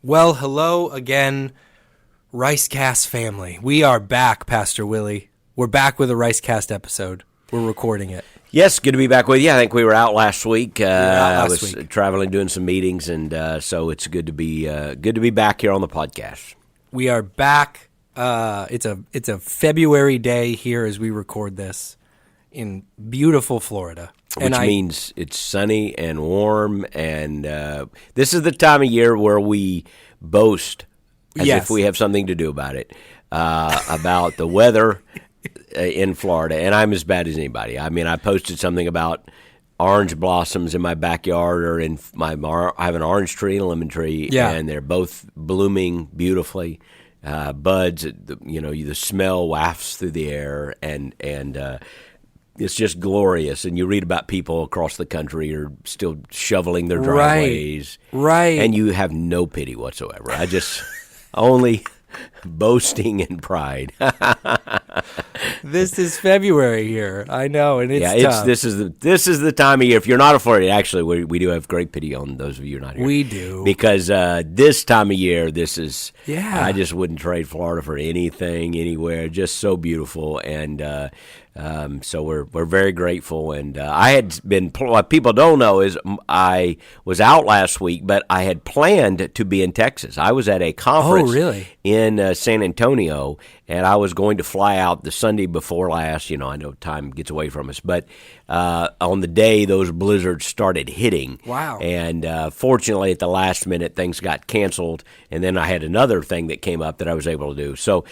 Well, hello again, Ricecast family. We are back, Pastor Willie. We're back with a Ricecast episode. We're recording it. Yes, good to be back with you. I think we were out last week. I was traveling, doing some meetings, and so it's good to be back here on the podcast. We are back. It's a February day here as we record this in beautiful Florida. Which means it's sunny and warm, and this is the time of year where we boast, as if we have something to do about it, about the weather in Florida, and I'm as bad as anybody. I mean, I posted something about orange blossoms in my backyard, or I have an orange tree and a lemon tree, and they're both blooming beautifully. Buds, the smell wafts through the air, and it's just glorious. And you read about people across the country are still shoveling their driveways. Right. And you have no pity whatsoever. I just only boasting and pride. This is February here. I know, and it's tough. This is the time of year. If you're not a Florida, actually, we do have great pity on those of you not here. We do, because this time of year, this is. Yeah. I just wouldn't trade Florida for anything, anywhere. Just so beautiful, and so we're very grateful. And I had been. What people don't know is I was out last week, but I had planned to be in Texas. I was at a conference. Oh, really? In San Antonio, and I was going to fly out the Sunday before last. I know time gets away from us, but on the day those blizzards started hitting. Wow. And fortunately, at the last minute, things got canceled, and then I had another thing that came up that I was able to do. So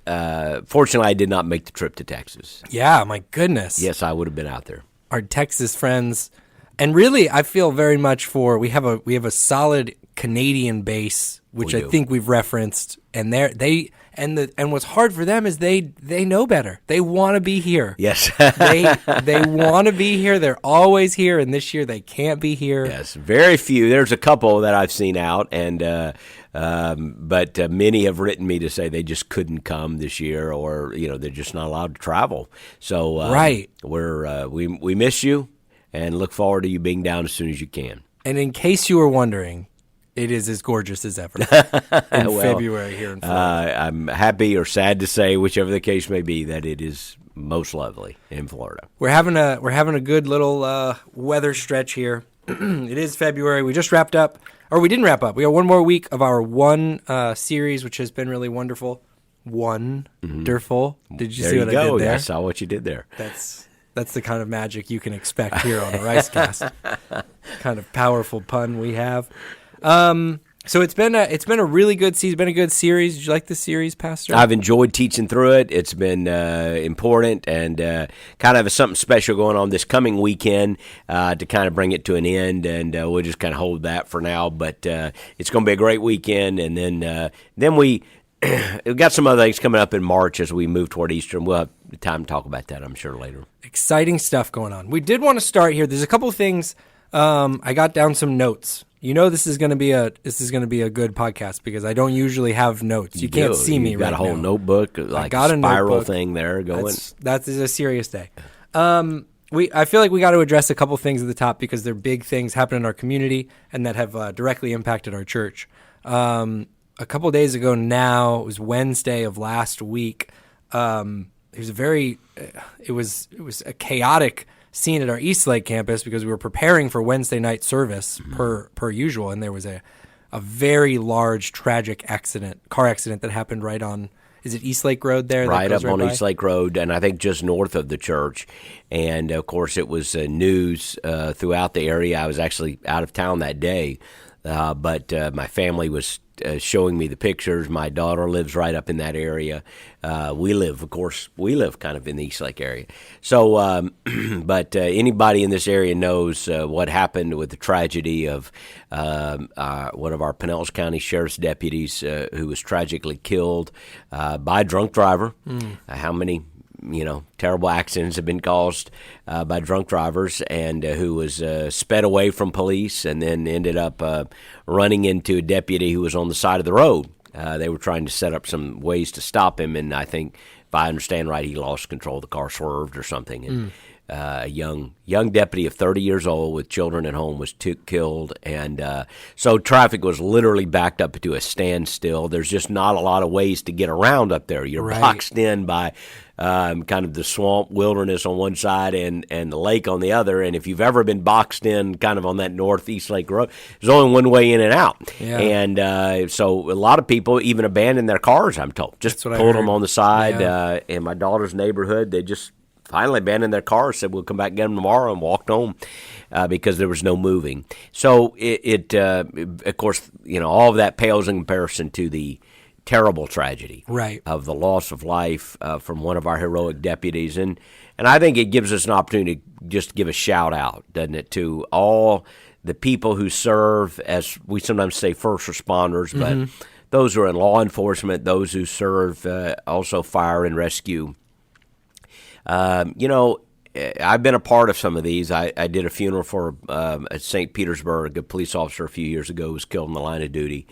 fortunately, I did not make the trip to Texas. Yeah, my goodness. Yes, I would have been out there. Our Texas friends, and really, I feel very much for we have a solid Canadian base, which I think we've referenced, and what's hard for them is they know better. They want to be here. Yes, they want to be here. They're always here, and this year they can't be here. Yes, very few. There's a couple that I've seen out, and but many have written me to say they just couldn't come this year, or they're just not allowed to travel. So right, we miss you and look forward to you being down as soon as you can. And in case you were wondering, it is as gorgeous as ever in February here in Florida. I'm happy or sad to say, whichever the case may be, that it is most lovely in Florida. We're having a good little weather stretch here. It is February. We just wrapped up, or we didn't wrap up. We got one more week of our One series, which has been really wonderful. Wonderful. Did you see what I did there? I saw what you did there. That's the kind of magic you can expect here on the Ricecast. Kind of powerful pun we have. So it's been a really good season. It's been a good series. Did you like the series, Pastor? I've enjoyed teaching through it. It's been important, and kind of something special going on this coming weekend to kind of bring it to an end, and we'll just kind of hold that for now. But it's going to be a great weekend, and then we've got some other things coming up in March as we move toward Easter, and we'll have time to talk about that, I'm sure, later. Exciting stuff going on. We did want to start here. There's a couple of things. I got down some notes. This is going to be a good podcast because I don't usually have notes. You can't see me right now. You got a whole notebook, like a spiral thing there going. That is a serious day. I feel like we got to address a couple things at the top because they're big things happening in our community and that have directly impacted our church. A couple of days ago now, it was Wednesday of last week. It was a chaotic scene at our Eastlake campus because we were preparing for Wednesday night service per usual, and there was a very large tragic car accident that happened right on, is it Eastlake Road there? Right up on Eastlake Road, and I think just north of the church. And of course it was news throughout the area. I was actually out of town that day, but my family was showing me the pictures. My daughter lives right up in that area. We live kind of in the Eastlake area. So, but anybody in this area knows what happened with the tragedy of one of our Pinellas County Sheriff's deputies who was tragically killed by a drunk driver. How many terrible accidents have been caused by drunk drivers, and who was sped away from police and then ended up running into a deputy who was on the side of the road. They were trying to set up some ways to stop him, and I think, if I understand right, he lost control of the car, swerved or something. a young deputy of 30 years old with children at home was killed, and so traffic was literally backed up to a standstill. There's just not a lot of ways to get around up there. You're boxed in by kind of the swamp wilderness on one side and the lake on the other. And if you've ever been boxed in kind of on that northeast Lake Road, there's only one way in and out. Yeah. And so a lot of people even abandoned their cars, I'm told. Just pulled them on the side. Yeah. In my daughter's neighborhood, they just finally abandoned their cars, said we'll come back and get them tomorrow, and walked home because there was no moving. So it of course, all of that pales in comparison to the terrible tragedy of the loss of life from one of our heroic deputies. And I think it gives us an opportunity to just give a shout out, doesn't it, to all the people who serve, as we sometimes say, first responders, but those who are in law enforcement, those who serve also fire and rescue. I've been a part of some of these. I did a funeral for at St. Petersburg, a police officer a few years ago who was killed in the line of duty.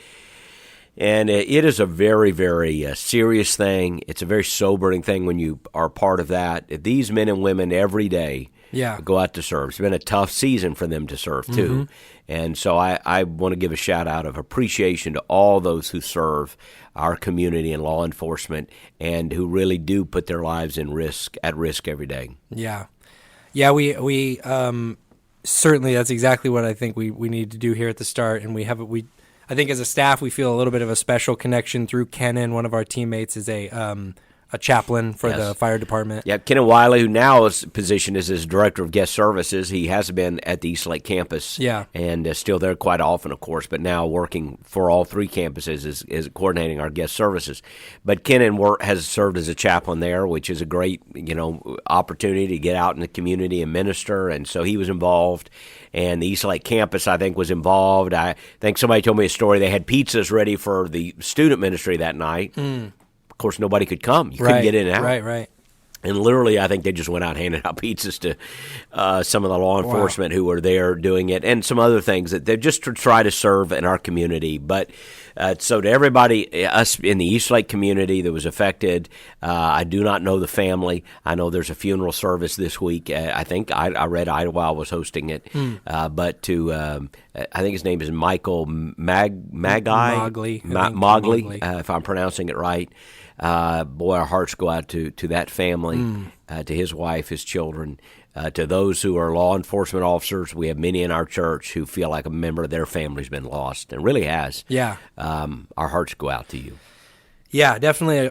And it is a very, very serious thing. It's a very sobering thing when you are part of that. These men and women every day go out to serve. It's been a tough season for them to serve, too. And so I want to give a shout-out of appreciation to all those who serve our community and law enforcement and who really do put their lives at risk every day. Yeah. Yeah, we certainly, that's exactly what I think we need to do here at the start. And I think as a staff, we feel a little bit of a special connection through Kenan. One of our teammates is a chaplain for the fire department. Yeah, Kenan Wiley, who now is positioned as director of guest services. He has been at the East Lake campus and still there quite often, of course, but now working for all three campuses is coordinating our guest services. But Kenan has served as a chaplain there, which is a great opportunity to get out in the community and minister, and so he was involved. And the East Lake campus, I think, was involved. I think somebody told me a story. They had pizzas ready for the student ministry that night. Of course, nobody could come. You couldn't get in and out. Right. And literally, I think they just went out and handed out pizzas to some of the law enforcement who were there doing it, and some other things that they're just to try to serve in our community. But so to everybody, us in the East Lake community that was affected, I do not know the family. I know there's a funeral service this week. I think I read Idlewild was hosting it. But to I think his name is Michael Mogley, if I'm pronouncing it right. Boy, our hearts go out to that family, to his wife, his children, to those who are law enforcement officers. We have many in our church who feel like a member of their family's been lost, and really has. Yeah. Our hearts go out to you. Yeah, definitely.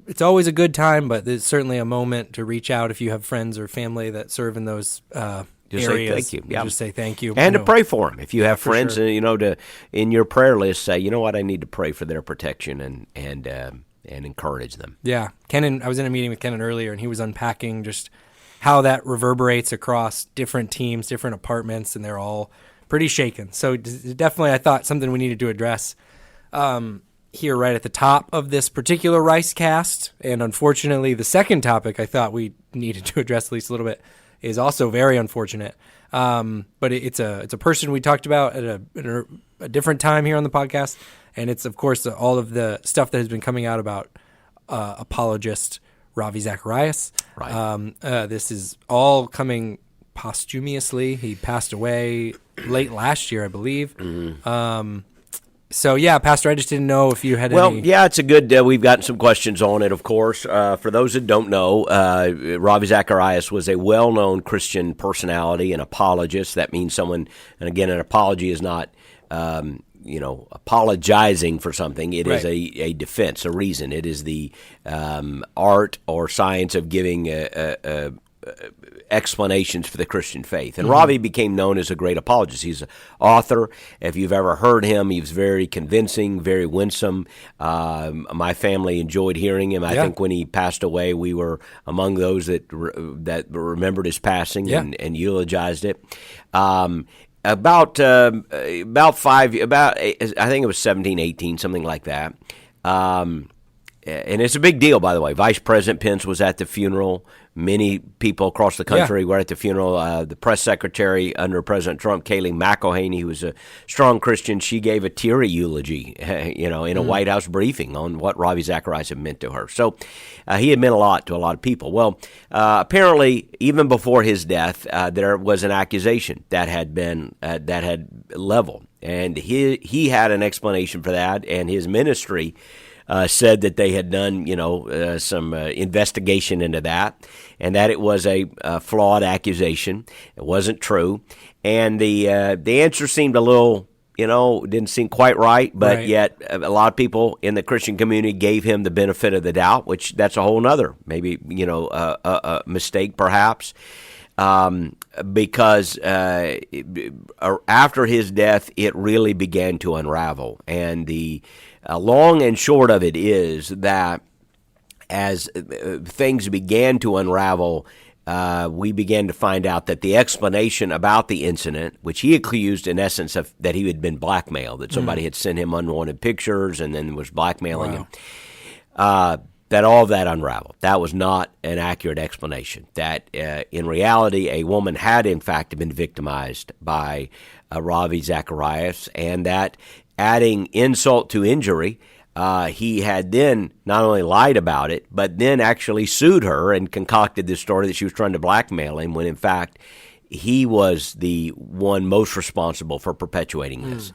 It's always a good time, but there's certainly a moment to reach out if you have friends or family that serve in those just areas. Say thank you. Yeah. Just say thank you. And to pray for them. If you have friends, to in your prayer list, say, you know what, I need to pray for their protection and encourage them. Yeah. Kenan, I was in a meeting with Kenan earlier, and he was unpacking just how that reverberates across different teams, different apartments, and they're all pretty shaken. So definitely, I thought something we needed to address here right at the top of this particular Ricecast. And unfortunately, the second topic I thought we needed to address at least a little bit is also very unfortunate. But it's a person we talked about at a different time here on the podcast. And it's, of course, all of the stuff that has been coming out about apologist Ravi Zacharias. Right. This is all coming posthumously. He passed away late last year, I believe. So, yeah, Pastor, I just didn't know if you had any... Well, yeah, it's a good... we've gotten some questions on it, of course. For those that don't know, Ravi Zacharias was a well-known Christian personality, an apologist. That means someone... And again, an apology is not... apologizing for something. It is a defense, a reason. It is the art or science of giving explanations for the Christian faith. And Ravi became known as a great apologist. He's an author. If you've ever heard him, he was very convincing, very winsome. My family enjoyed hearing him. I think when he passed away, we were among those that remembered his passing and eulogized it. About I think it was 17, 18, something like that. and it's a big deal, by the way. Vice President Pence was at the funeral. Many people across the country were at the funeral. The press secretary under President Trump, Kayleigh McElhaney, who was a strong Christian, she gave a teary eulogy, in a White House briefing on what Ravi Zacharias had meant to her. So he had meant a lot to a lot of people. Well, apparently, even before his death, there was an accusation that had leveled, and he had an explanation for that, and his ministry said that they had done, some investigation into that, and that it was a flawed accusation. It wasn't true, and the answer seemed a little, didn't seem quite right. But yet, a lot of people in the Christian community gave him the benefit of the doubt, which that's a whole nother maybe a mistake perhaps. Because after his death, it really began to unravel. And the long and short of it is that as things began to unravel, we began to find out that the explanation about the incident, which he accused in essence of that he had been blackmailed, that somebody had sent him unwanted pictures and then was blackmailing him, that all of that unraveled. That was not an accurate explanation. That in reality, a woman had in fact been victimized by Ravi Zacharias, and that adding insult to injury, he had then not only lied about it, but then actually sued her and concocted this story that she was trying to blackmail him, when in fact he was the one most responsible for perpetuating this.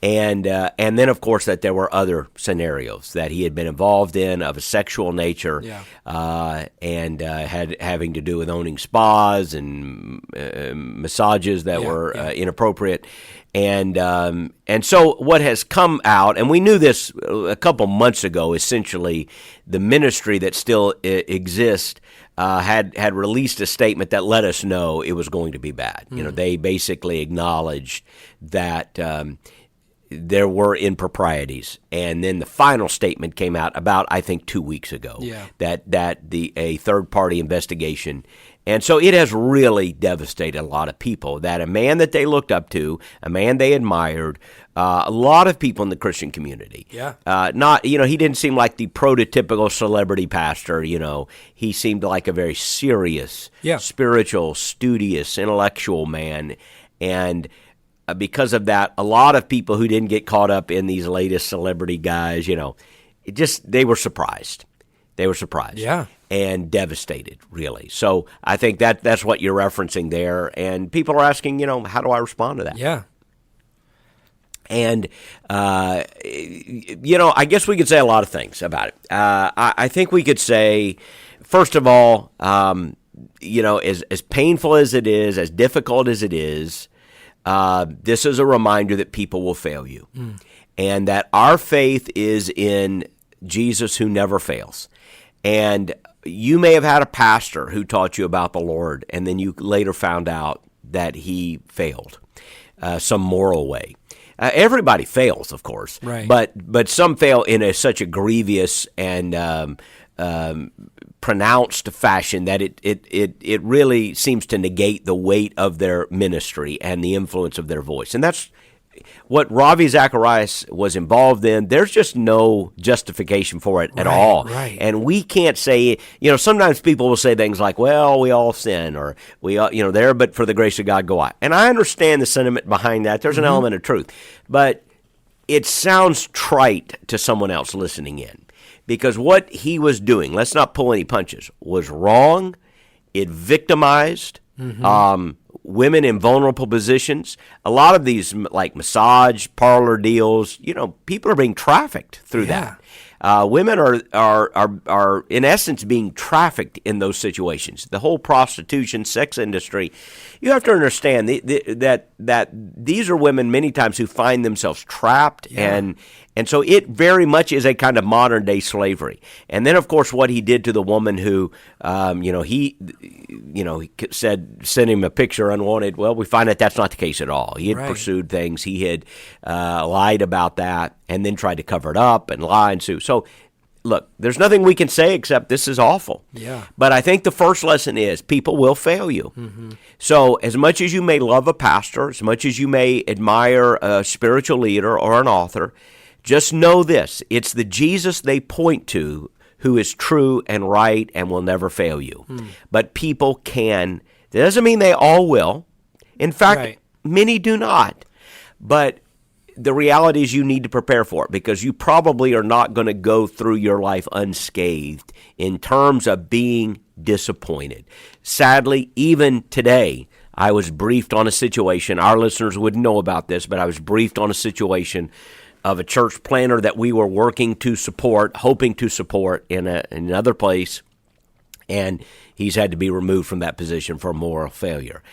And then, of course, that there were other scenarios that he had been involved in of a sexual nature, and had having to do with owning spas and massages that were inappropriate. And so what has come out, and we knew this a couple months ago, essentially, the ministry that still exists had released a statement that let us know it was going to be bad. They basically acknowledged that there were improprieties, and then the final statement came out about, I think, 2 weeks ago. That a third party investigation, and so it has really devastated a lot of people. That a man that they looked up to, a man they admired, a lot of people in the Christian community. He didn't seem like the prototypical celebrity pastor. He seemed like a very serious, spiritual, studious, intellectual man, and because of that, a lot of people who didn't get caught up in these latest celebrity guys, they were surprised. They were surprised. And devastated, really. So I think that's what you're referencing there. And people are asking, how do I respond to that? And, I guess we could say a lot of things about it. I think we could say, first of all, as painful as it is, as difficult as it is, this is a reminder that people will fail you, and that our faith is in Jesus who never fails. And you may have had a pastor who taught you about the Lord, and then you later found out that he failed some moral way. Everybody fails, of course, but some fail in such a grievous and pronounced fashion that it really seems to negate the weight of their ministry and the influence of their voice. And that's what Ravi Zacharias was involved in. There's just no justification for it at all. And we can't say, sometimes people will say things like, well, we all sin, or we all, there, but for the grace of God go I. And I understand the sentiment behind that. There's an element of truth. But it sounds trite to someone else listening in. Because what he was doing, let's not pull any punches, was wrong. It victimized women in vulnerable positions. A lot of these, like massage parlor deals, people are being trafficked through that. Women are in essence being trafficked in those situations. The whole prostitution, sex industry. You have to understand that these are women many times who find themselves trapped, and so it very much is a kind of modern day slavery. And then, of course, what he did to the woman who, he said, sent him a picture unwanted. Well, we find that that's not the case at all. He had pursued things. He had lied about that and then tried to cover it up and lie and sue. So, look, there's nothing we can say except this is awful. But I think the first lesson is people will fail you. So as much as you may love a pastor, as much as you may admire a spiritual leader or an author, Just know this. It's the Jesus they point to who is true and right and will never fail you. But people can. That doesn't mean they all will. In fact, many do not. But the reality is you need to prepare for it, because you probably are not going to go through your life unscathed in terms of being disappointed. Sadly, even today, I was briefed on a situation. Our listeners wouldn't know about this, but I was briefed on a situation of a church planter that we were working to support, hoping to support in another place, and he's had to be removed from that position for moral failure.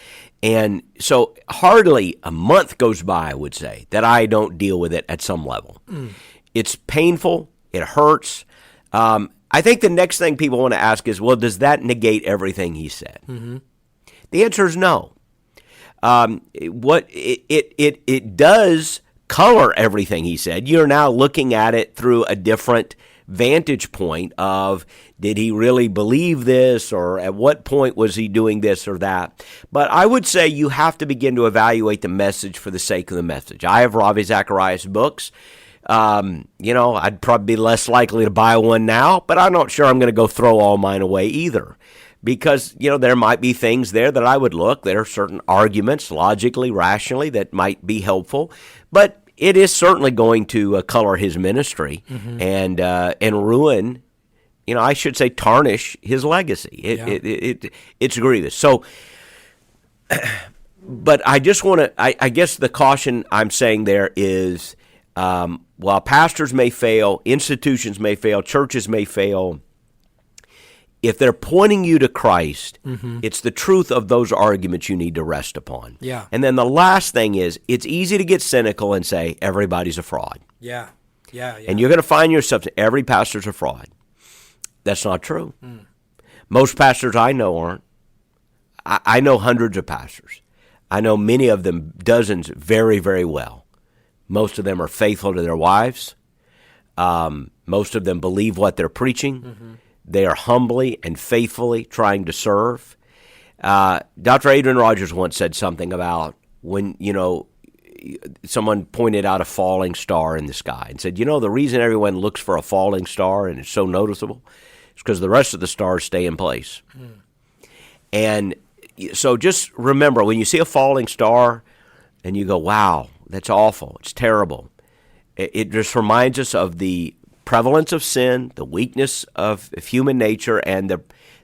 And so hardly a month goes by, I would say, that I don't deal with it at some level. It's painful. It hurts. I think the next thing people want to ask is, well, does that negate everything he said? The answer is no. What it does color everything he said. You're now looking at it through a different vantage point of, did he really believe this, or at what point was he doing this or that? But I would say you have to begin to evaluate the message for the sake of the message. I have Ravi Zacharias books. I'd probably be less likely to buy one now, but I'm not sure I'm going to go throw all mine away either. Because, there might be things there that I would look. There are certain arguments, logically, rationally, that might be helpful. But it is certainly going to color his ministry and ruin, I should say tarnish his legacy. It's grievous. So, but I just want to, I guess the caution I'm saying there is, while pastors may fail, institutions may fail, churches may fail, if they're pointing you to Christ, it's the truth of those arguments you need to rest upon. Yeah. And then the last thing is, it's easy to get cynical and say, everybody's a fraud. Yeah. And you're going to find yourself, every pastor's a fraud. That's not true. Most pastors I know aren't. I know hundreds of pastors. I know many of them, dozens, very, very well. Most of them are faithful to their wives. Most of them believe what they're preaching. They are humbly and faithfully trying to serve. Dr. Adrian Rogers once said something about when, someone pointed out a falling star in the sky and said, the reason everyone looks for a falling star and it's so noticeable is because the rest of the stars stay in place. And so just remember, when you see a falling star and you go, wow, that's awful, it's terrible, it just reminds us of the prevalence of sin, the weakness of human nature, and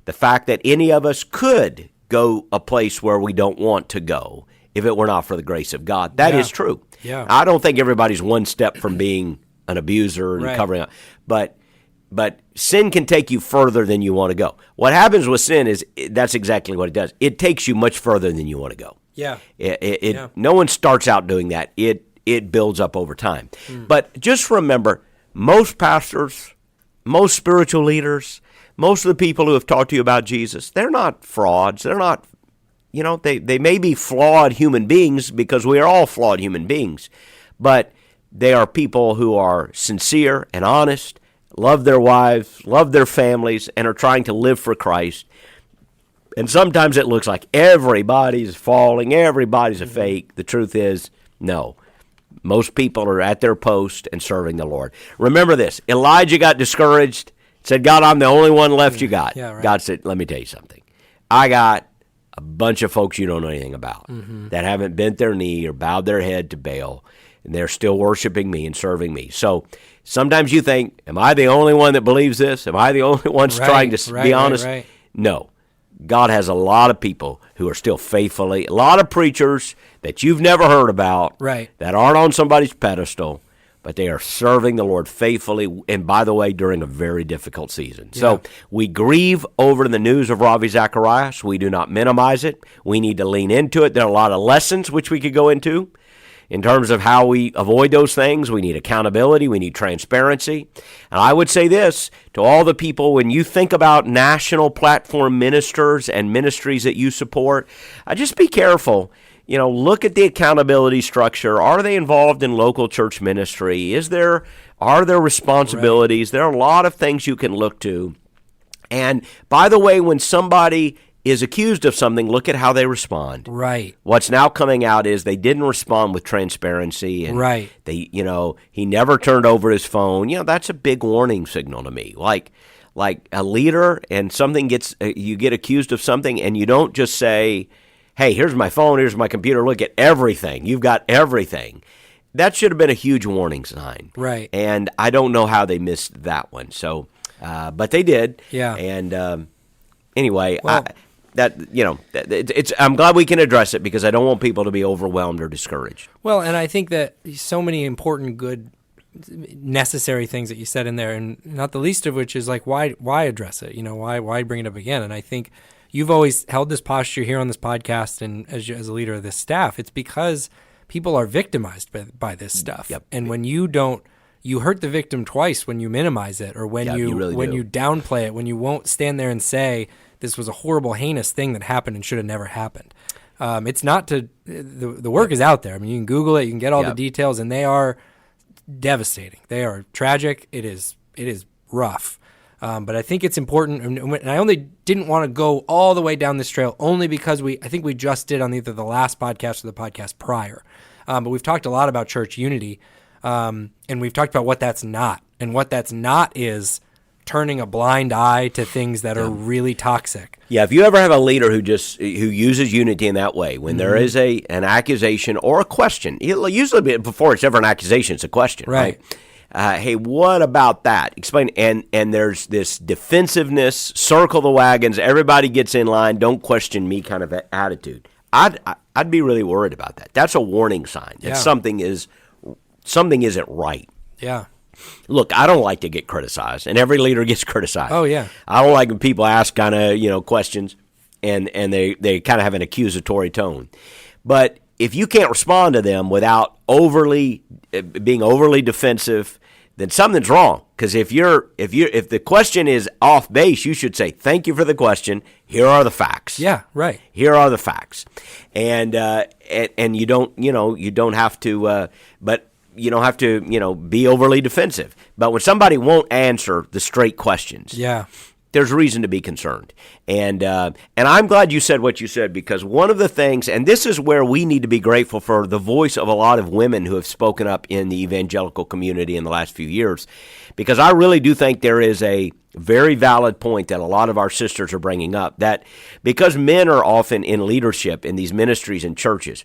the fact that any of us could go a place where we don't want to go if it were not for the grace of God. That is true. Yeah. I don't think everybody's one step from being an abuser and covering up, but sin can take you further than you want to go. What happens with sin is that's exactly what it does. It takes you much further than you want to go. Yeah. No one starts out doing that. It builds up over time. But just remember, most pastors, most spiritual leaders, most of the people who have talked to you about Jesus, they're not frauds. They're not, they may be flawed human beings, because we are all flawed human beings, but they are people who are sincere and honest, love their wives, love their families, and are trying to live for Christ. And sometimes it looks like everybody's falling, everybody's a fake. The truth is, no. Most people are at their post and serving the Lord. Remember this. Elijah got discouraged, said, God, I'm the only one left you got. Yeah, right. God said, let me tell you something. I got a bunch of folks you don't know anything about that haven't bent their knee or bowed their head to Baal, and they're still worshiping me and serving me. So sometimes you think, am I the only one that believes this? Am I the only one trying to be honest? Right. No. God has a lot of people who are still faithfully, a lot of preachers that you've never heard about, that aren't on somebody's pedestal, but they are serving the Lord faithfully, and by the way, during a very difficult season. Yeah. So we grieve over the news of Ravi Zacharias. We do not minimize it. We need to lean into it. There are a lot of lessons which we could go into in terms of how we avoid those things. We need accountability. We need transparency. And I would say this to all the people, when you think about national platform ministers and ministries that you support, just be careful. Look at the accountability structure. Are they involved in local church ministry? Are there responsibilities? There are a lot of things you can look to. And by the way, when somebody is accused of something, look at how they respond. Right. What's now coming out is they didn't respond with transparency, and right. they, he never turned over his phone. That's a big warning signal to me. Like a leader, and something you get accused of something, and you don't just say, "Hey, here's my phone, here's my computer, look at everything. You've got everything." That should have been a huge warning sign. Right. And I don't know how they missed that one. So, but they did. Yeah. And anyway, well, I'm glad we can address it, because I don't want people to be overwhelmed or discouraged. Well, and I think that so many important, good, necessary things that you said in there, and not the least of which is like, why address it? Why bring it up again? And I think you've always held this posture here on this podcast, and as a leader of this staff, it's because people are victimized by this stuff. Yep. And when you hurt the victim twice when you minimize it, or when you downplay it, when you won't stand there and say, this was a horrible, heinous thing that happened and should have never happened. It's not the work is out there. I mean, you can Google it, you can get all the details, and they are devastating. They are tragic. It is rough. But I think it's important, and I only didn't want to go all the way down this trail only because I think we just did on either the last podcast or the podcast prior. But we've talked a lot about church unity, and we've talked about what that's not. And what that's not is turning a blind eye to things that are really toxic. Yeah, if you ever have a leader who uses unity in that way, when there is an accusation or a question, usually before it's ever an accusation, it's a question, right? Hey, what about that? Explain. And there's this defensiveness, circle the wagons, everybody gets in line, don't question me kind of attitude. I'd be really worried about that. That's a warning sign that something isn't right. Yeah. Look, I don't like to get criticized, and every leader gets criticized. Oh, yeah. I don't like when people ask kind of, questions, and they kind of have an accusatory tone. But if you can't respond to them without being overly defensive, then something's wrong. Because if the question is off base, you should say, "Thank you for the question. Here are the facts." Yeah, right. Here are the facts, and you don't have to, but you don't have to, be overly defensive. But when somebody won't answer the straight questions, there's reason to be concerned. And I'm glad you said what you said, because one of the things, and this is where we need to be grateful for the voice of a lot of women who have spoken up in the evangelical community in the last few years, because I really do think there is a very valid point that a lot of our sisters are bringing up, that because men are often in leadership in these ministries and churches,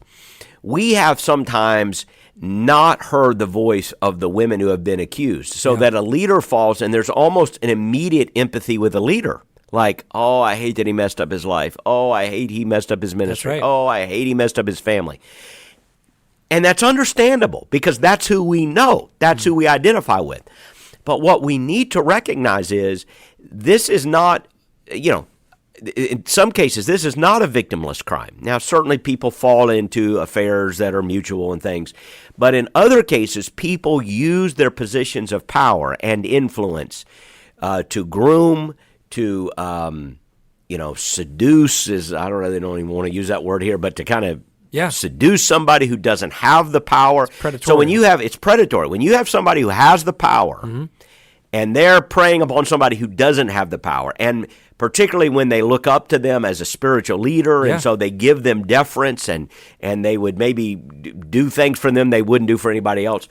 we have sometimes not heard the voice of the women who have been accused, so that a leader falls and there's almost an immediate empathy with the leader. Like, oh, I hate that he messed up his life. Oh, I hate he messed up his ministry. That's right. Oh, I hate he messed up his family. And that's understandable, because that's who we know. That's who we identify with. But what we need to recognize is this is not, in some cases, this is not a victimless crime. Now, certainly people fall into affairs that are mutual and things. But in other cases, people use their positions of power and influence to groom, to seduce. I don't even want to use that word here, but to kind of seduce somebody who doesn't have the power. It's predatory. So it's predatory. When you have somebody who has the power, and they're preying upon somebody who doesn't have the power, and particularly when they look up to them as a spiritual leader, and so they give them deference, and they would maybe do things for them they wouldn't do for anybody else.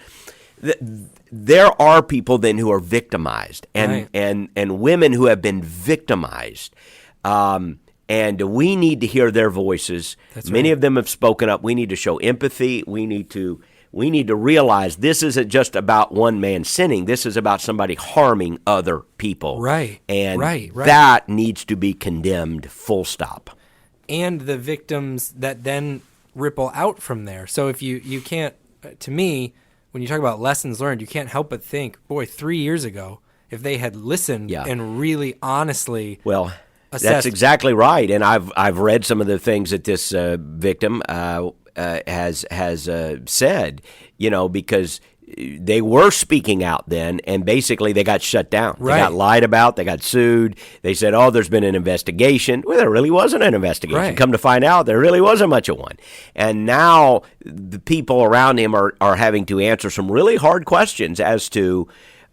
There are people then who are victimized, and women who have been victimized, and we need to hear their voices. Many of them have spoken up. We need to show empathy. We need to realize this isn't just about one man sinning. This is about somebody harming other people. Right. And that needs to be condemned, full stop. And the victims that then ripple out from there. So if you can't, to me, when you talk about lessons learned, you can't help but think, boy, 3 years ago, if they had listened and really honestly assessed. That's exactly right. And I've read some of the things that this victim has said, because they were speaking out then, and basically they got shut down. Right. They got lied about. They got sued. They said, oh, there's been an investigation. Well, there really wasn't an investigation. Right. Come to find out, there really wasn't much of one. And now the people around him are having to answer some really hard questions as to,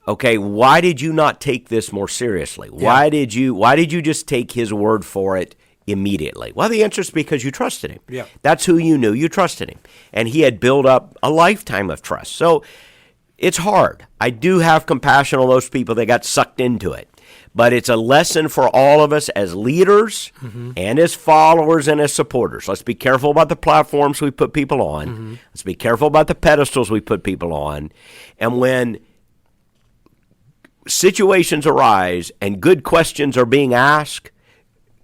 okay, why did you not take this more seriously? Why did you just take his word for it immediately? Well, the answer is because you trusted him. Yeah. That's who you knew. You trusted him. And he had built up a lifetime of trust. So it's hard. I do have compassion on those people that got sucked into it. But it's a lesson for all of us as leaders and as followers and as supporters. Let's be careful about the platforms we put people on. Let's be careful about the pedestals we put people on. And when situations arise and good questions are being asked,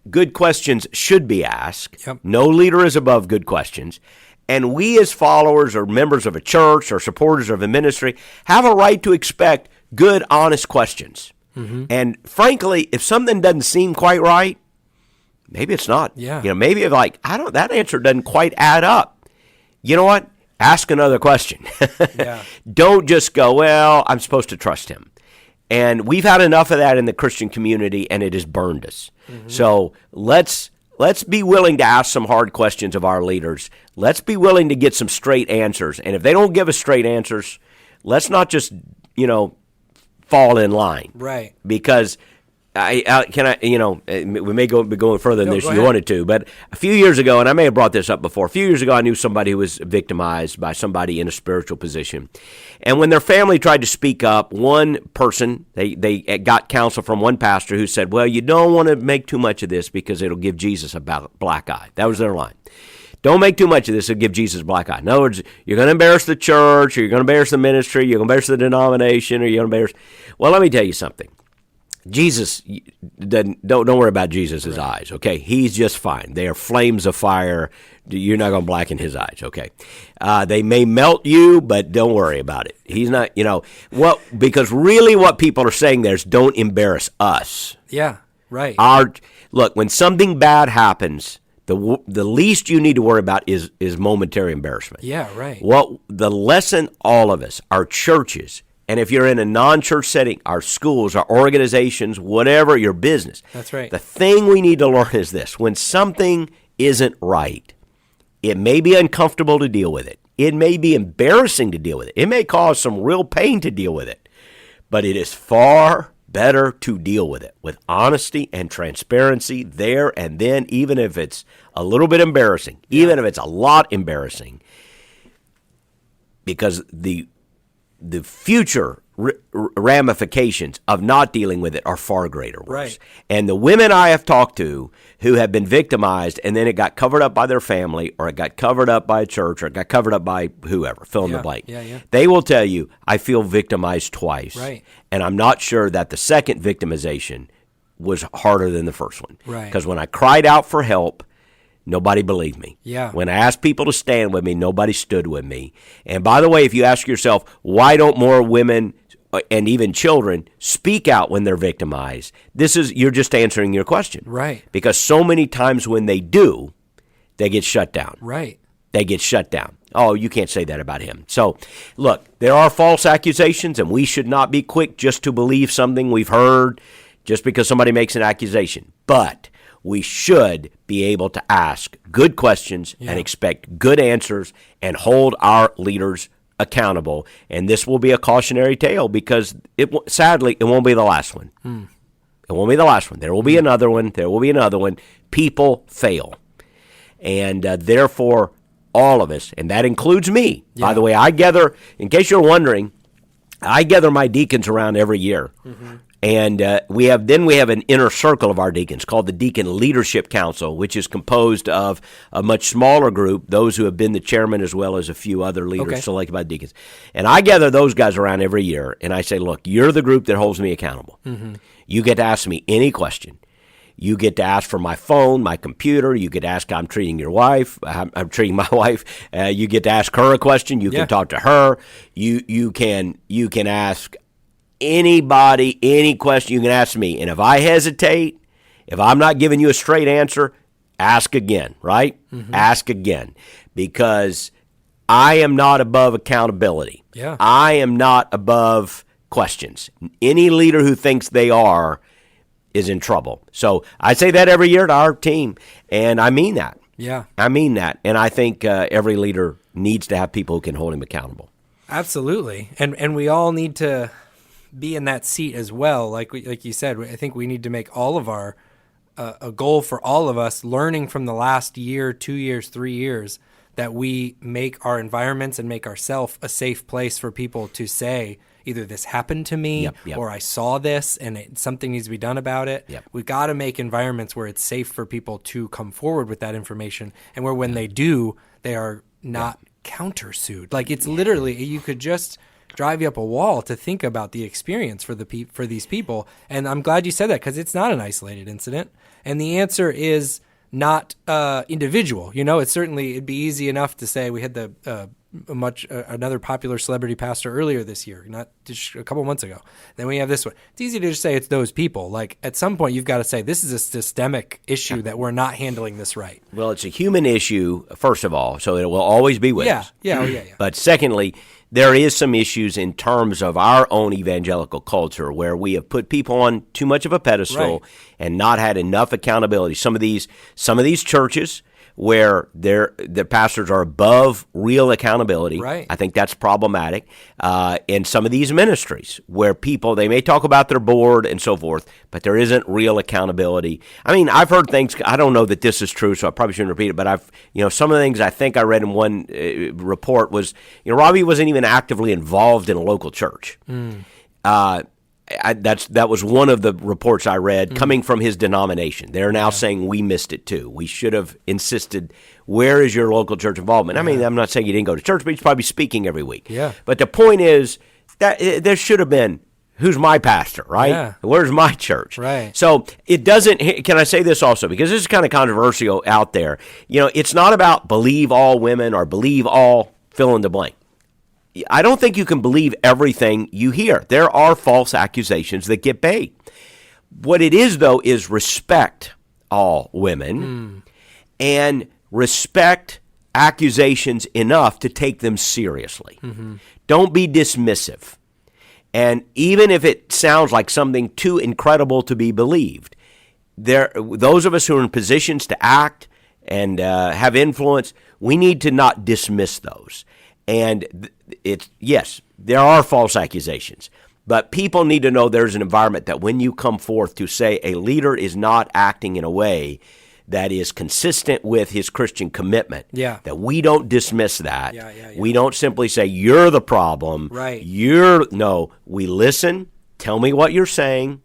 good questions should be asked. Yep. No leader is above good questions. And we as followers or members of a church or supporters of a ministry have a right to expect good, honest questions. And frankly, if something doesn't seem quite right, maybe it's not. Yeah. Maybe if that answer doesn't quite add up. You know what? Ask another question. Yeah. Don't just go, well, I'm supposed to trust him. And we've had enough of that in the Christian community, and it has burned us. So let's be willing to ask some hard questions of our leaders. Let's be willing to get some straight answers. And if they don't give us straight answers, let's not just, fall in line. Right. Because we may be going further than this go if you ahead. wanted to, but a few years ago, and I may have brought this up before, a few years ago I knew somebody who was victimized by somebody in a spiritual position. And when their family tried to speak up, one person, they got counsel from one pastor who said, well, you don't want to make too much of this because it'll give Jesus a black eye. That was their line. Don't make too much of this. It'll give Jesus a black eye. In other words, you're going to embarrass the church, or you're going to embarrass the ministry, you're going to embarrass the denomination, or you're going to embarrass... Well, let me tell you something. Jesus, don't worry about Jesus' eyes, okay? He's just fine. They are flames of fire. You're not going to blacken his eyes, okay? They may melt you, but don't worry about it. He's not, because really what people are saying there is don't embarrass us. Yeah, right. Look, when something bad happens... The least you need to worry about is momentary embarrassment. Yeah, right. The lesson, all of us, our churches, and if you're in a non-church setting, our schools, our organizations, whatever, your business. That's right. The thing we need to learn is this. When something isn't right, it may be uncomfortable to deal with it. It may be embarrassing to deal with it. It may cause some real pain to deal with it. But it is far better to deal with it with honesty and transparency there and then, even if it's a little bit embarrassing, even if it's a lot embarrassing, because the future ramifications of not dealing with it are far greater. Right. And the women I have talked to who have been victimized and then it got covered up by their family or it got covered up by a church or it got covered up by whoever, fill in the blank. Yeah. They will tell you, I feel victimized twice. Right. And I'm not sure that the second victimization was harder than the first one. Right. Because when I cried out for help, nobody believed me. Yeah. When I asked people to stand with me, nobody stood with me. And by the way, if you ask yourself, why don't more women and even children speak out when they're victimized, you're just answering your question. Right. Because so many times when they do, they get shut down. Right. They get shut down. Oh, you can't say that about him. So, look, there are false accusations, and we should not be quick just to believe something we've heard just because somebody makes an accusation. But we should be able to ask good questions and expect good answers and hold our leaders accountable. And this will be a cautionary tale because, sadly, it won't be the last one. It won't be the last one. There will be another one. There will be another one. People fail. And therefore, all of us, and that includes me. Yeah. By the way, I gather, in case you're wondering, I gather my deacons around every year. Mm-hmm. And we have an inner circle of our deacons called the Deacon Leadership Council, which is composed of a much smaller group, those who have been the chairman as well as a few other leaders selected by deacons. And I gather those guys around every year, and I say, look, you're the group that holds me accountable. Mm-hmm. You get to ask me any question. You get to ask for my phone, my computer. You get to ask how I'm treating your wife. I'm treating my wife. You get to ask her a question. You can talk to her. You can ask anybody any question. You can ask me. And if I hesitate, if I'm not giving you a straight answer, ask again, right? Mm-hmm. Ask again. Because I am not above accountability. Yeah. I am not above questions. Any leader who thinks they are is in trouble. So I say that every year to our team, and I mean that. Yeah. I mean that. And I think every leader needs to have people who can hold him accountable. Absolutely. And we all need to be in that seat as well. Like you said, I think we need to make all of our a goal for all of us, learning from the last year, 2 years, 3 years, that we make our environments and make ourselves a safe place for people to say, either this happened to me or I saw this and something needs to be done about it. We've got to make environments where it's safe for people to come forward with that information, and where when they do, they are not countersued. Like, it's literally, you could just drive you up a wall to think about the experience for these people. And I'm glad you said that, because it's not an isolated incident. And the answer is not individual. It'd be easy enough to say we had another popular celebrity pastor earlier this year, not just a couple months ago. Then we have this one. It's easy to just say it's those people. Like, at some point, you've got to say this is a systemic issue that we're not handling this right. Well, it's a human issue, first of all, so it will always be with us. Yeah. But secondly, there is some issues in terms of our own evangelical culture where we have put people on too much of a pedestal and not had enough accountability. Some of these churches where the pastors are above real accountability. Right. I think that's problematic. In some of these ministries where people, they may talk about their board and so forth, but there isn't real accountability. I mean, I've heard things, I don't know that this is true, so I probably shouldn't repeat it, but some of the things I think I read in one report was, Ravi wasn't even actively involved in a local church. That was one of the reports I read coming from his denomination. They're now saying we missed it too. We should have insisted, where is your local church involvement? I mean, I'm not saying you didn't go to church, but he's probably speaking every week. Yeah. But the point is that there should have been, who's my pastor, right? Yeah. Where's my church? Right. So it doesn't, can I say this also? Because this is kind of controversial out there. It's not about believe all women or believe all fill in the blank. I don't think you can believe everything you hear. There are false accusations that get made. What it is, though, is respect all women and respect accusations enough to take them seriously. Don't be dismissive. And even if it sounds like something too incredible to be believed, those of us who are in positions to act and have influence, we need to not dismiss those. And yes, there are false accusations, but people need to know there's an environment that when you come forth to say a leader is not acting in a way that is consistent with his Christian commitment, that we don't dismiss that. We don't simply say, you're the problem. Right. No, we listen, tell me what you're saying,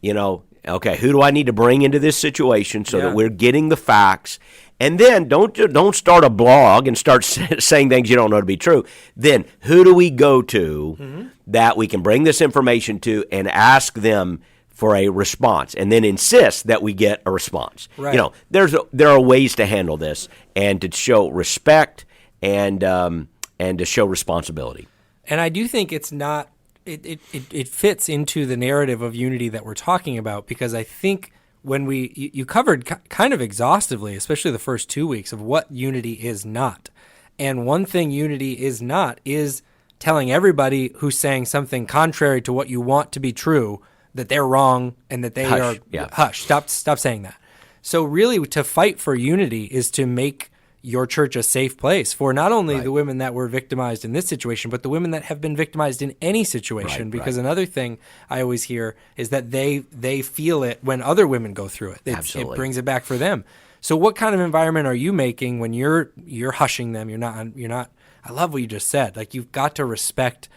okay, who do I need to bring into this situation so that we're getting the facts? And then don't start a blog and start saying things you don't know to be true. Then who do we go to that we can bring this information to and ask them for a response, and then insist that we get a response? Right. There are ways to handle this and to show respect and to show responsibility. And I do think it's not. It fits into the narrative of unity that we're talking about, because I think when you covered kind of exhaustively, especially the first 2 weeks, of what unity is not. And one thing unity is not is telling everybody who's saying something contrary to what you want to be true that they're wrong and that they are hush. Stop saying that. So really, to fight for unity is to make your church a safe place for not only the women that were victimized in this situation, but the women that have been victimized in any situation. Because another thing I always hear is that they feel it when other women go through it. It brings it back for them. So what kind of environment are you making when you're hushing them? You're not. I love what you just said. Like, you've got to respect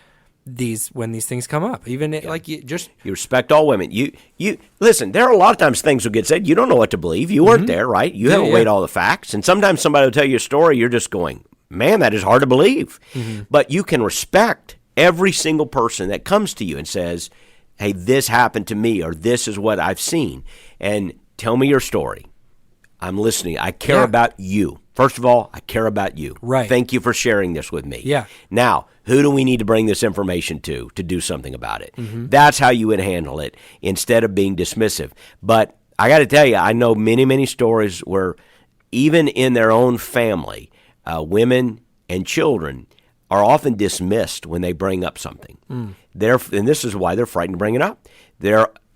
when these things come up, even you respect all women. You listen. There are a lot of times things will get said. You don't know what to believe. You weren't there, right? You haven't weighed all the facts. And sometimes somebody will tell you a story. You're just going, man, that is hard to believe. But you can respect every single person that comes to you and says, hey, this happened to me, or this is what I've seen, and tell me your story. I'm listening. I care about you. First of all, I care about you. Right. Thank you for sharing this with me. Yeah. Now, who do we need to bring this information to do something about it? That's how you would handle it instead of being dismissive. But I got to tell you, I know many, many stories where even in their own family, women and children are often dismissed when they bring up something. And this is why they're frightened to bring it up.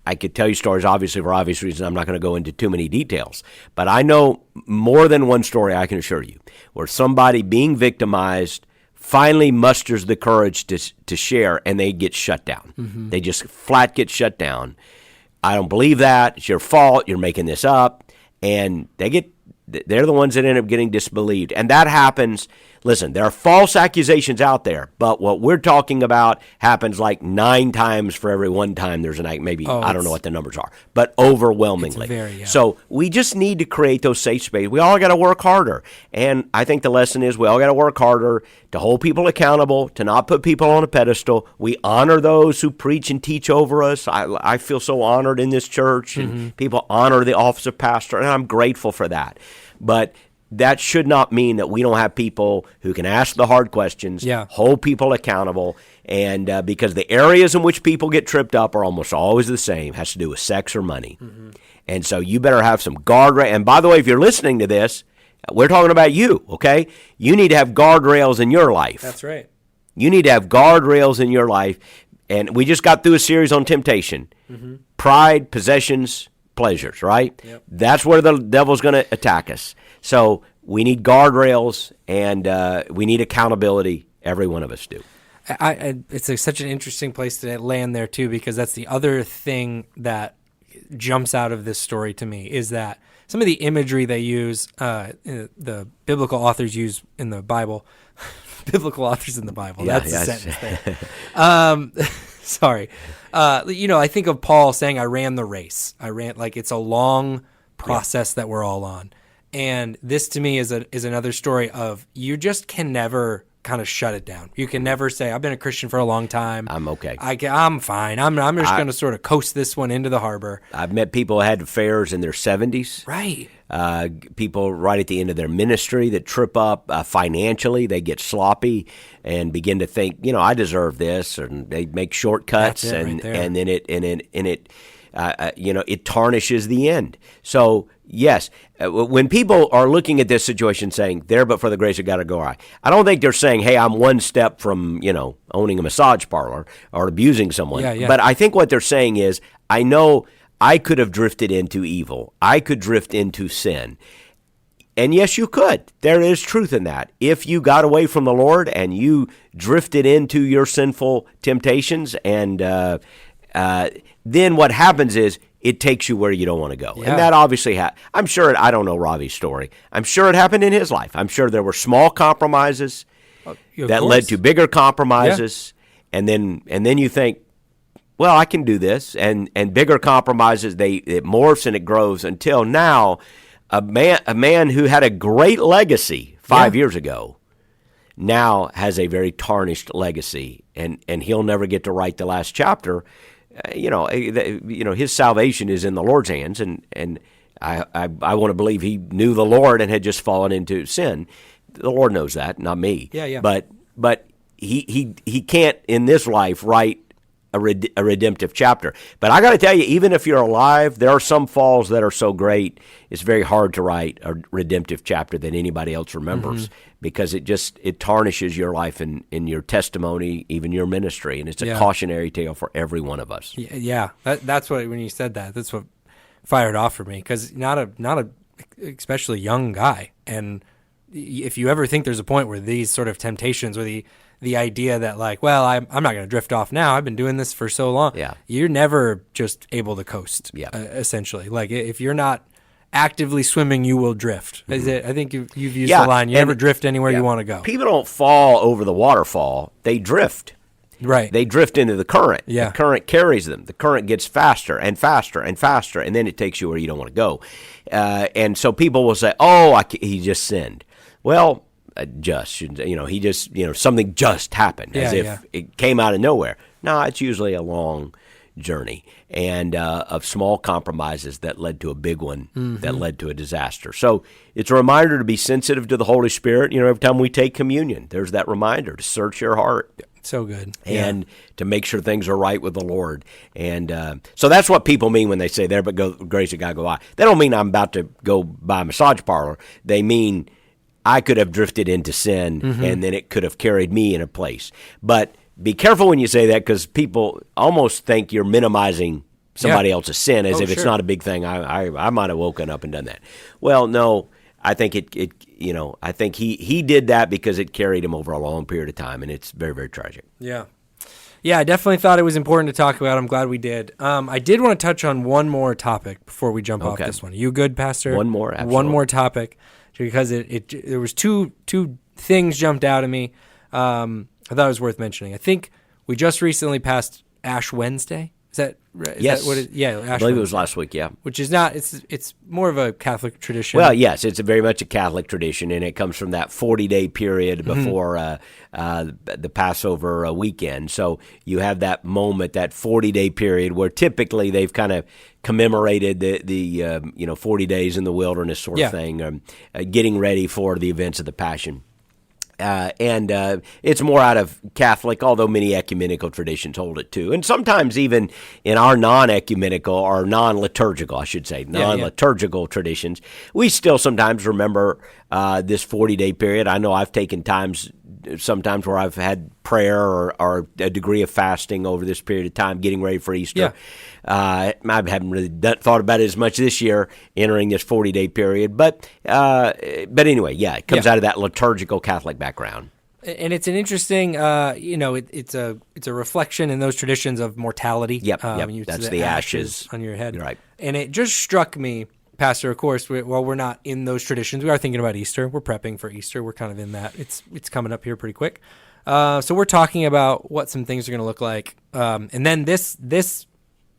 I could tell you stories, obviously, for obvious reasons. I'm not going to go into too many details. But I know more than one story, I can assure you, where somebody being victimized finally musters the courage to share, and they get shut down. They just flat get shut down. I don't believe that. It's your fault. You're making this up. And they're the ones that end up getting disbelieved. And that happens. Listen, there are false accusations out there, but what we're talking about happens like 9 times for every one time there's I don't know what the numbers are, but overwhelmingly. So we just need to create those safe spaces. We all got to work harder. And I think the lesson is we all got to work harder to hold people accountable, to not put people on a pedestal. We honor those who preach and teach over us. I feel so honored in this church, and people honor the office of pastor, and I'm grateful for that. But that should not mean that we don't have people who can ask the hard questions, hold people accountable, and because the areas in which people get tripped up are almost always the same, has to do with sex or money. And so you better have some guardrails. And by the way, if you're listening to this, we're talking about you, okay? You need to have guardrails in your life. That's right. You need to have guardrails in your life. And we just got through a series on temptation. Pride, possessions, pleasures, right? Yep. That's where the devil's going to attack us. So we need guardrails, and we need accountability. Every one of us do. It's such an interesting place to land there, too, because that's the other thing that jumps out of this story to me is that some of the imagery they use, the biblical authors use in the Bible, biblical authors in the Bible, that's the sentence there. Sorry. I think of Paul saying, I ran the race. It's a long process that we're all on. And this to me is another story of you just can never kind of shut it down. You can never say, I've been a Christian for a long time. I'm okay. I'm fine. I'm just going to sort of coast this one into the harbor. I've met people who had affairs in their 70s. Right. People right at the end of their ministry that trip up financially. They get sloppy and begin to think, I deserve this, and they make shortcuts, and then it tarnishes the end. So yes, when people are looking at this situation saying, there but for the grace of God to go I don't think they're saying, hey, I'm one step from, owning a massage parlor or abusing someone. But I think what they're saying is, I know I could have drifted into evil. I could drift into sin. And yes, you could. There is truth in that. If you got away from the Lord and you drifted into your sinful temptations, and then what happens is it takes you where you don't want to go. Yeah. And that obviously I'm sure I don't know Ravi's story. I'm sure it happened in his life. I'm sure there were small compromises that led to bigger compromises. Yeah. And then you think, well, I can do this. And bigger compromises, it morphs and it grows until now a man who had a great legacy 5 years ago now has a very tarnished legacy, and he'll never get to write the last chapter. His salvation is in the Lord's hands, and I want to believe he knew the Lord and had just fallen into sin. The Lord knows that, not me. Yeah. But he can't in this life write a redemptive chapter. But I got to tell you, even if you're alive, there are some falls that are so great, it's very hard to write a redemptive chapter that anybody else remembers, because it tarnishes your life and your testimony, even your ministry, and it's a cautionary tale for every one of us. Yeah, that's what, when you said that, that's what fired off for me, because not a especially young guy, and if you ever think there's a point where these sort of temptations, or the idea that I'm not going to drift off now, I've been doing this for so long. Yeah. You're never just able to coast, essentially. Like, if you're not actively swimming, you will drift. I think you've used the line, you never drift anywhere you want to go. People don't fall over the waterfall, they drift. Right. They drift into the current. Yeah. The current carries them. The current gets faster and faster and faster, and then it takes you where you don't want to go. And so people will say, he just sinned. Well, he just, something just happened, as if it came out of nowhere. No, it's usually a long journey, and of small compromises that led to a big one, that led to a disaster. So it's a reminder to be sensitive to the Holy Spirit. Every time we take communion, there's that reminder to search your heart. So good. And to make sure things are right with the Lord. And so that's what people mean when they say, there but go, grace of God go by. They don't mean I'm about to go buy a massage parlor. They mean I could have drifted into sin, and then it could have carried me in a place. But be careful when you say that, because people almost think you're minimizing somebody else's sin as if it's not a big thing. I might have woken up and done that. Well, no, I think I think he did that because it carried him over a long period of time, and it's very, very tragic. Yeah. Yeah, I definitely thought it was important to talk about. I'm glad we did. I did want to touch on one more topic before we jump off this one. You good, Pastor? One more, absolutely. One more topic, because there was two things jumped out at me. I thought it was worth mentioning. I think we just recently passed Ash Wednesday. Is that right? Yes. Is that what it, yeah, Ash I believe Wednesday. it was last week, yeah. Which is not, it's more of a Catholic tradition. Well, yes, it's very much a Catholic tradition, and it comes from that 40-day period before the Passover weekend. So you have that moment, that 40-day period, where typically they've kind of commemorated the 40 days in the wilderness sort of thing, getting ready for the events of the Passion. And it's more out of Catholic, although many ecumenical traditions hold it too. And sometimes even in our non-ecumenical or non-liturgical, I should say, non-liturgical traditions, we still sometimes remember this 40-day period. I know I've taken sometimes where I've had prayer or a degree of fasting over this period of time, getting ready for Easter. I haven't really thought about it as much this year, entering this 40-day period. But anyway, it comes out of that liturgical Catholic background. And it's an interesting, it's a reflection in those traditions of mortality. Yep, that's the ashes on your head. Right. And it just struck me, Pastor, of course, while we're not in those traditions, we are thinking about Easter. We're prepping for Easter. We're kind of in that. It's coming up here pretty quick. So we're talking about what some things are going to look like. And then this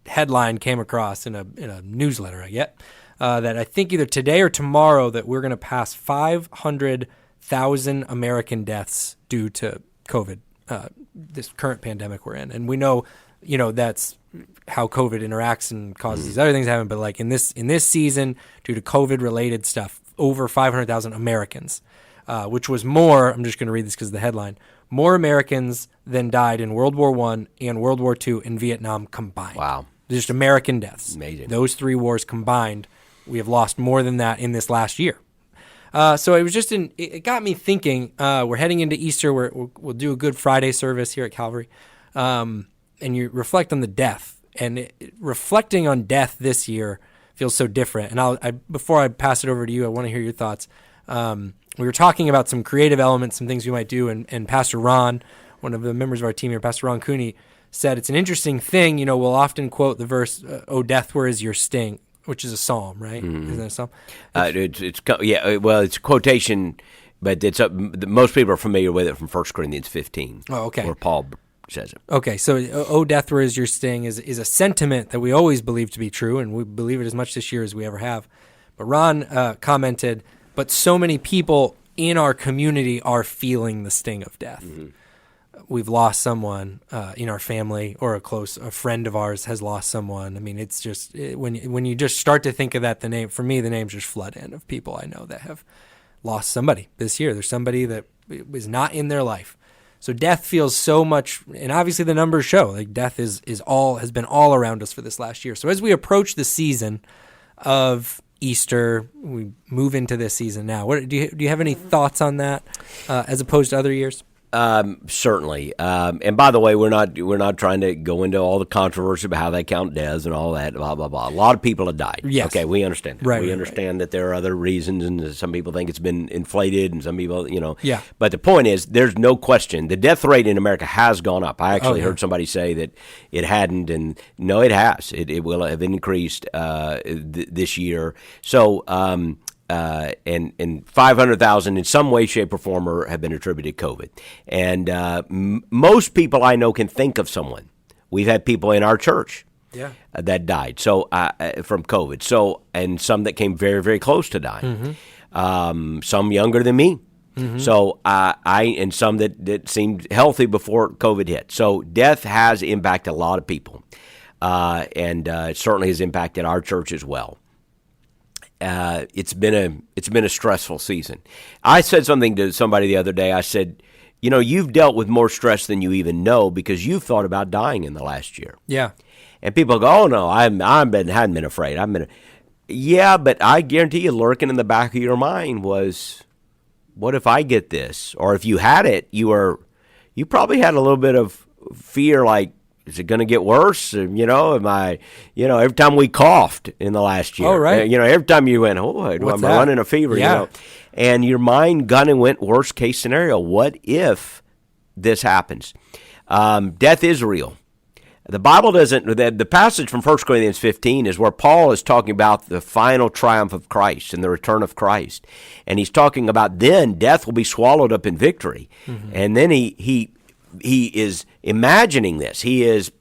headline came across in a newsletter I get that I think either today or tomorrow that we're going to pass 500,000 American deaths due to COVID, this current pandemic we're in. And we know, that's how COVID interacts and causes these other things to happen. But like in this season, due to COVID related stuff, over 500,000 Americans, which was more, I'm just going to read this because of the headline, more Americans than died in World War I and World War II and Vietnam combined. Wow. Just American deaths. Amazing. Those three wars combined, we have lost more than that in this last year. So it was just it got me thinking, we're heading into Easter, we'll do a Good Friday service here at Calvary. And you reflect on the death, and reflecting on death this year feels so different. And before I pass it over to you, I want to hear your thoughts. We were talking about some creative elements, some things we might do, and Pastor Ron, one of the members of our team here, Pastor Ron Cooney, said it's an interesting thing. We'll often quote the verse, "Oh, death, where is your sting?" which is a psalm, right? Mm-hmm. Isn't that a psalm? It's a quotation, but most people are familiar with it from 1 Corinthians 15. Oh, okay. Where Paul says it. Okay, so "Oh, death, where is your sting" is a sentiment that we always believe to be true, and we believe it as much this year as we ever have. But Ron commented, but so many people in our community are feeling the sting of death. Mm-hmm. We've lost someone in our family, or a friend of ours has lost someone. I mean, it's just when you just start to think of that, the names just flood in of people I know that have lost somebody this year. There's somebody that was not in their life. So death feels so much, and obviously the numbers show like death has been all around us for this last year. So as we approach the season of Easter, we move into this season now. Do you have any thoughts on that as opposed to other years? Certainly. And by the way, we're not trying to go into all the controversy about how they count deaths and all that, blah, blah, blah. A lot of people have died. Yes. Okay, we understand that. Right, we understand that there are other reasons, and some people think it's been inflated, and some people, Yeah. But the point is, there's no question. The death rate in America has gone up. I actually heard somebody say that it hadn't, and no, it has. It will have increased this year. So, and 500,000 in some way, shape, or form have been attributed to COVID. And most people I know can think of someone. We've had people in our church that died from COVID. So, and some that came very, very close to dying. Mm-hmm. Some younger than me. Mm-hmm. So and some that seemed healthy before COVID hit. So death has impacted a lot of people, and it certainly has impacted our church as well. It's been a stressful season. I said something to somebody the other day. I said, you've dealt with more stress than you even know because you've thought about dying in the last year. Yeah. And people go, "Oh no, I hadn't been afraid. Yeah, but I guarantee you, lurking in the back of your mind was, what if I get this? Or if you had it, you probably had a little bit of fear, like, is it going to get worse? Am I, every time we coughed in the last year, oh, right. Every time you went, I'm running a fever, yeah. And your mind went worst case scenario. What if this happens? Death is real. The Bible doesn't, the passage from 1 Corinthians 15 is where Paul is talking about the final triumph of Christ and the return of Christ. And he's talking about then death will be swallowed up in victory. Mm-hmm. And then he is imagining this. He is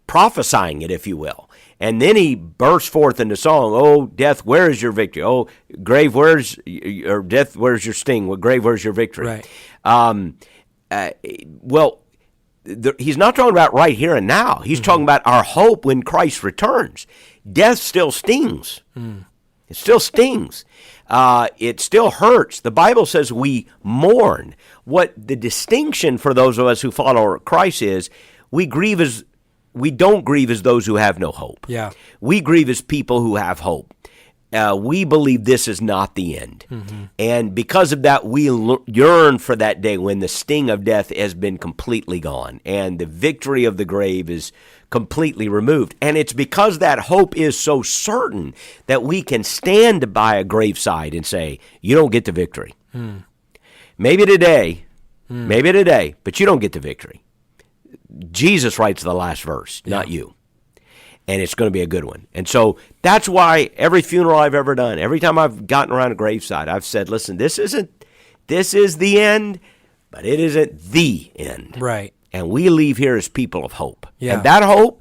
prophesying it, if you will. And then he bursts forth into song, "Oh, death, where is your victory? Oh, grave, or death, where's your sting? Well, grave, where's your victory?" Right. He's not talking about right here and now. He's talking about our hope when Christ returns. Death still stings. It still stings. It still hurts. The Bible says we mourn. What the distinction for those of us who follow Christ is, we don't grieve as those who have no hope. Yeah. We grieve as people who have hope. We believe this is not the end. Mm-hmm. And because of that, we yearn for that day when the sting of death has been completely gone and the victory of the grave is completely removed. And it's because that hope is so certain that we can stand by a graveside and say, you don't get the victory. Maybe today, but you don't get the victory. Jesus writes the last verse, not you. And it's going to be a good one. And so that's why every funeral I've ever done, every time I've gotten around a graveside, I've said, listen, this is the end, but it isn't the end. Right. And we leave here as people of hope. Yeah. And that hope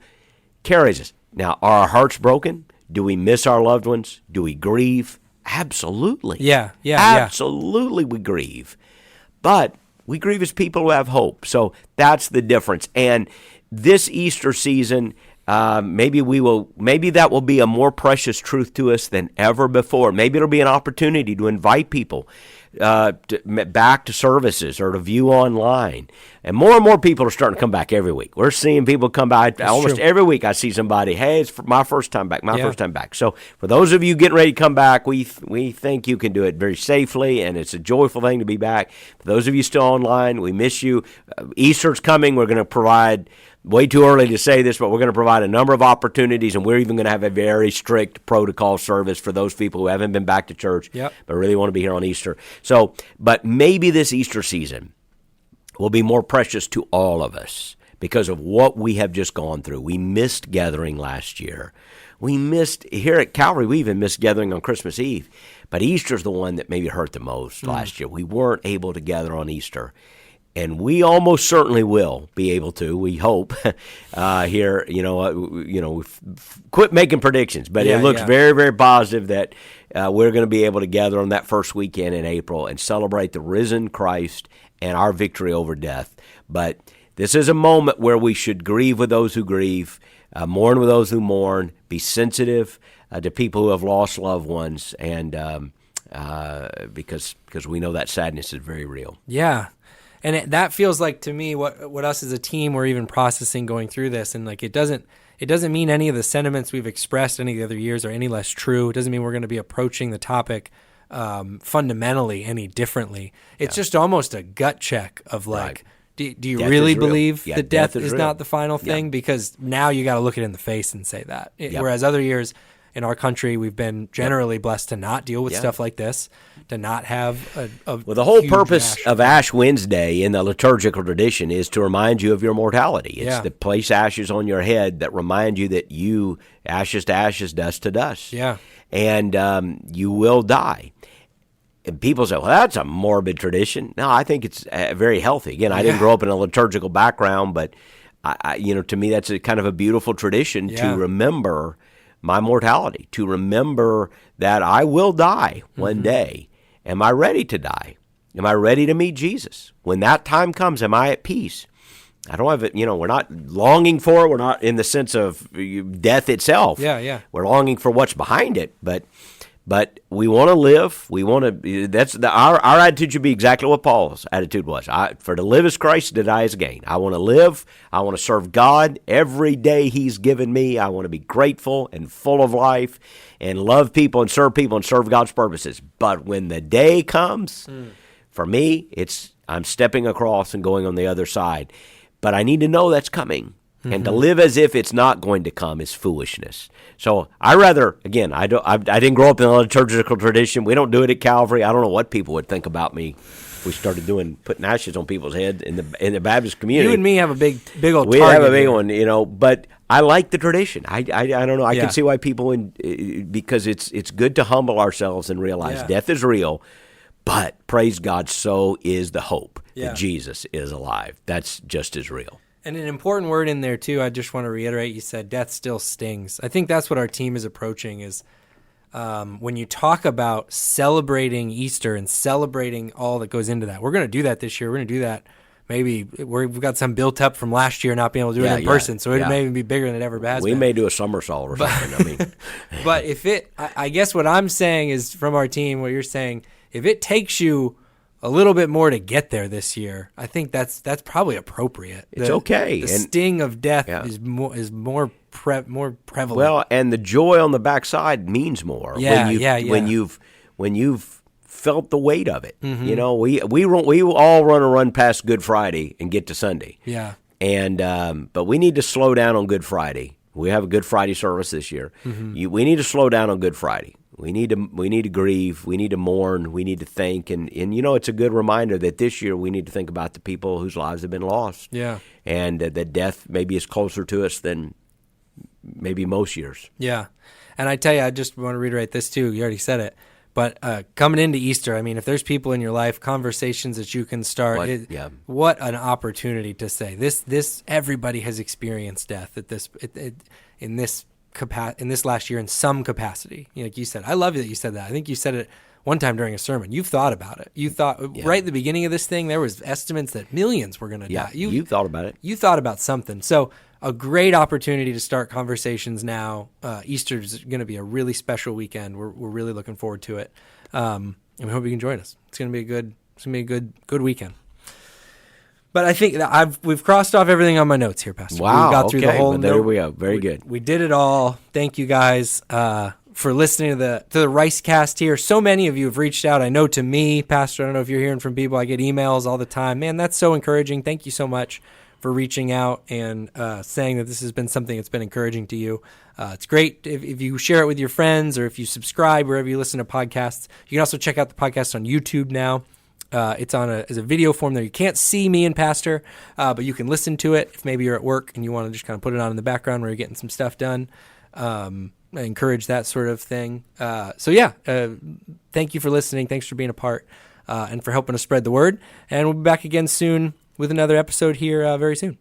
carries us. Now, are our hearts broken? Do we miss our loved ones? Do we grieve? Absolutely. Yeah. Absolutely we grieve. But we grieve as people who have hope. So that's the difference. And this Easter season, maybe that will be a more precious truth to us than ever before. Maybe it'll be an opportunity to invite people back to services or to view online. And more people are starting to come back every week. We're seeing people come by almost every week. I see somebody, hey, it's my first time back, first time back. So for those of you getting ready to come back, we think you can do it very safely, and it's a joyful thing to be back. For those of you still online, we miss you. Easter's coming. We're going to provide, way too early to say this, but we're going to provide a number of opportunities, and we're even going to have a very strict protocol service for those people who haven't been back to church but really want to be here on Easter. So, but maybe this Easter season will be more precious to all of us because of what we have just gone through. We missed gathering last year. We missed, here at Calvary, we even missed gathering on Christmas Eve. But Easter's the one that maybe hurt the most last year. We weren't able to gather on Easter. And we almost certainly will be able to. We hope here. Quit making predictions, but it looks very, very positive that we're going to be able to gather on that first weekend in April and celebrate the risen Christ and our victory over death. But this is a moment where we should grieve with those who grieve, mourn with those who mourn, be sensitive to people who have lost loved ones, and because we know that sadness is very real. Yeah. And that feels like, to me, what us as a team we're even processing going through this, and like it doesn't mean any of the sentiments we've expressed any of the other years are any less true. It doesn't mean we're going to be approaching the topic fundamentally any differently. It's just almost a gut check of like, do you death really believe that death is not the final thing? Yeah. Because now you got to look it in the face and say that. Whereas other years in our country, we've been generally blessed to not deal with stuff like this, to not have well, the whole purpose of Ash Wednesday in the liturgical tradition is to remind you of your mortality. It's to place ashes on your head that remind you that you, ashes to ashes, dust to dust. Yeah. And you will die. And people say, well, that's a morbid tradition. No, I think it's very healthy. Again, I didn't grow up in a liturgical background, but to me, that's a kind of a beautiful tradition to remember my mortality, to remember that I will die one day. Am I ready to die? Am I ready to meet Jesus? When that time comes, am I at peace? I don't have it, we're not longing for it. We're not in the sense of death itself. Yeah. We're longing for what's behind it, but we want to live. We want to. Our attitude should be exactly what Paul's attitude was. For to live is Christ, to die is gain. I want to live. I want to serve God every day He's given me. I want to be grateful and full of life, and love people and serve God's purposes. But when the day comes, for me, I'm stepping across and going on the other side. But I need to know that's coming. And to live as if it's not going to come is foolishness. So I didn't grow up in a liturgical tradition. We don't do it at Calvary. I don't know what people would think about me if we started putting ashes on people's heads in the Baptist community. You and me have a big old We target have a big here. one, but I like the tradition. I don't know. I Yeah. can see why people, because it's good to humble ourselves and realize Yeah. death is real, but praise God, so is the hope Yeah. that Jesus is alive. That's just as real. And an important word in there, too, I just want to reiterate, you said death still stings. I think that's what our team is approaching is when you talk about celebrating Easter and celebrating all that goes into that. We're going to do that this year. We're going to do that. Maybe we've got some built up from last year not being able to do it in person, so it may even be bigger than it ever has We been. may do a somersault or something. But I guess what I'm saying is from our team, what you're saying, if it takes you a little bit more to get there this year, I think that's probably appropriate. It's okay. The And- sting of death is more prevalent. Well, and the joy on the backside means more. Yeah, When you've felt the weight of it. Mm-hmm. You know, we all run past Good Friday and get to Sunday. Yeah. And but we need to slow down on Good Friday. We have a Good Friday service this year. Mm-hmm. We need to slow down on Good Friday. We need to grieve. We need to mourn. We need to think. And it's a good reminder that this year we need to think about the people whose lives have been lost. Yeah. And that death maybe is closer to us than maybe most years. Yeah. And I tell you, I just want to reiterate this too. You already said it. But coming into Easter, I mean, if there's people in your life, conversations that you can start, what an opportunity to say this. Everybody has experienced death in this last year in some capacity. Like you said, I love that you said that. I think you said it one time during a sermon. You've thought about it. You thought right at the beginning of this thing, there was estimates that millions were going to die. You thought about it. You thought about something. So a great opportunity to start conversations now. Easter is going to be a really special weekend. We're really looking forward to it. And we hope you can join us. It's going to be a good weekend. But I think that we've crossed off everything on my notes here, Pastor. Wow. We got through the whole. Well, there we go. Very good. We did it all. Thank you guys for listening to the Ricecast here. So many of you have reached out. I know to me, Pastor. I don't know if you're hearing from people. I get emails all the time. Man, that's so encouraging. Thank you so much for reaching out and saying that this has been something that's been encouraging to you. It's great if you share it with your friends or if you subscribe wherever you listen to podcasts. You can also check out the podcast on YouTube now. It's as a video form there. You can't see me and Pastor, but you can listen to it if maybe you're at work and you want to just kind of put it on in the background where you're getting some stuff done. I encourage that sort of thing. Thank you for listening. Thanks for being a part and for helping us spread the word. And we'll be back again soon with another episode here very soon.